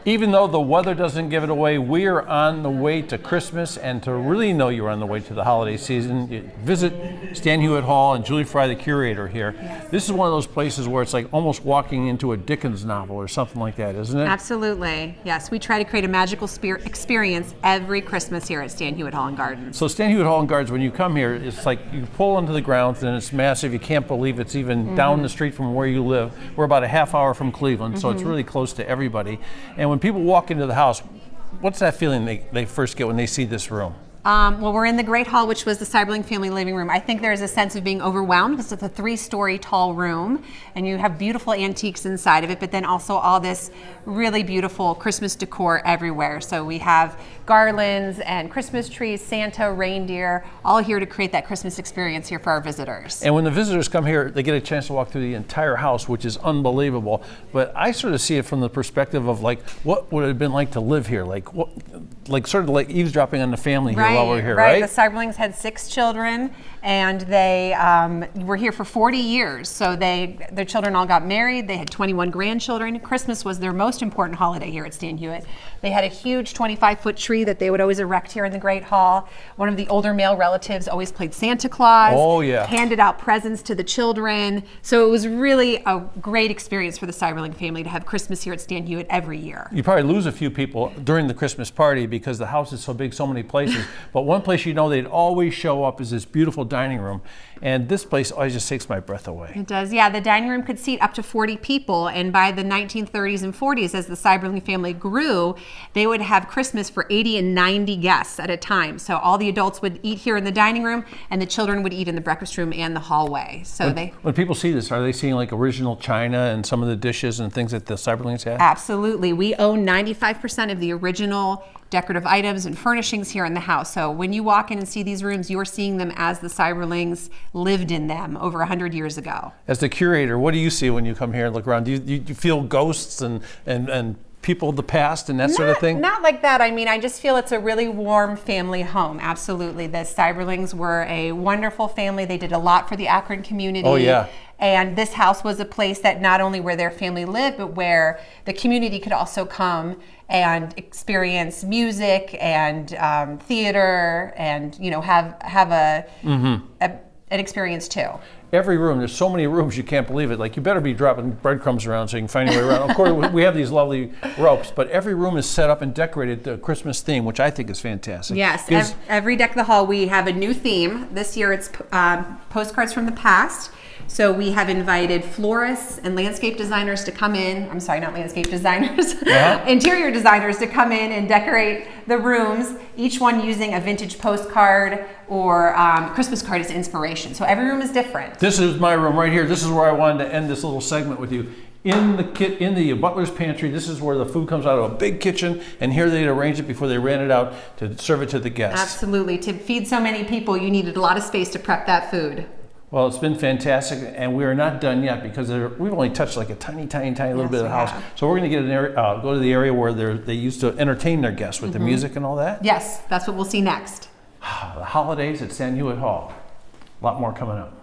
Even though the weather doesn't give it away, we are on the way to Christmas, and to really know you're on the way to the holiday season, you visit Stan Hywet Hall and Julie Fry, the curator here. Yes. This is one of those places where it's like almost walking into a Dickens novel or something like that, isn't it? Absolutely. Yes, we try to create a magical experience every Christmas here at Stan Hywet Hall and Gardens. So Stan Hywet Hall and Gardens, when you come here, it's like you pull into the grounds and it's massive. You can't believe it's even down the street from where you live. We're about a half hour from Cleveland, so it's really close to everybody. And when people walk into the house, what's that feeling they first get when they see this room? Well, we're in the Great Hall, which was the Seiberling family living room. I think there's a sense of being overwhelmed because it's a 3-story tall room, and you have beautiful antiques inside of it, but then also all this really beautiful Christmas decor everywhere. So we have garlands and Christmas trees, Santa, reindeer, all here to create that Christmas experience here for our visitors. And when the visitors come here, they get a chance to walk through the entire house, which is unbelievable. But I sort of see it from the perspective of like, what would it have been like to live here? Like what, like sort of like eavesdropping on the family here while we're here, right? The Seiberlings had 6 children, and they were here for 40 years. So their children all got married. They had 21 grandchildren. Christmas was their most important holiday here at Stan Hywet. They had a huge 25-foot tree that they would always erect here in the Great Hall. One of the older male relatives always played Santa Claus. Oh, yeah. Handed out presents to the children. So it was really a great experience for the Seiberling family to have Christmas here at Stan Hywet every year. You probably lose a few people during the Christmas party because the house is so big, so many places. But one place you know they'd always show up is this beautiful dining room. And this place always just takes my breath away. It does, yeah. The dining room could seat up to 40 people. And by the 1930s and 40s, as the Seiberling family grew, they would have Christmas for 80 and 90 guests at a time. So all the adults would eat here in the dining room, and the children would eat in the breakfast room and the hallway. So when people see this, are they seeing like original china and some of the dishes and things that the Seiberlings had? Absolutely. We own 95% of the original decorative items and furnishings here in the house. So when you walk in and see these rooms, you're seeing them as the Seiberlings lived in them over 100 years ago. As the curator, what do you see when you come here and look around? Do you feel ghosts and people of the past and that sort of thing? Not like that. I mean, I just feel it's a really warm family home. Absolutely. The Seiberlings were a wonderful family. They did a lot for the Akron community. Oh, yeah. And this house was a place that not only where their family lived, but where the community could also come and experience music and theater and, you know, have an experience too. Every room, there's so many rooms you can't believe it. Like, you better be dropping breadcrumbs around so you can find your way around. Of course, we have these lovely ropes, but every room is set up and decorated the Christmas theme, which I think is fantastic. Yes, every deck of the hall we have a new theme. This year it's Postcards from the Past. So we have invited florists and landscape designers to come in. I'm sorry, not landscape designers. Interior designers to come in and decorate the rooms, each one using a vintage postcard or Christmas card as inspiration. So every room is different. This is my room right here. This is where I wanted to end this little segment with you. In the butler's pantry, this is where the food comes out of a big kitchen, and here they'd arrange it before they ran it out to serve it to the guests. Absolutely. To feed so many people, you needed a lot of space to prep that food. Well, it's been fantastic, and we are not done yet because we've only touched like a tiny little bit of the house. So we're going to get go to the area where they used to entertain their guests with the music and all that. Yes, that's what we'll see next. The holidays at Stan Hywet Hall. A lot more coming up.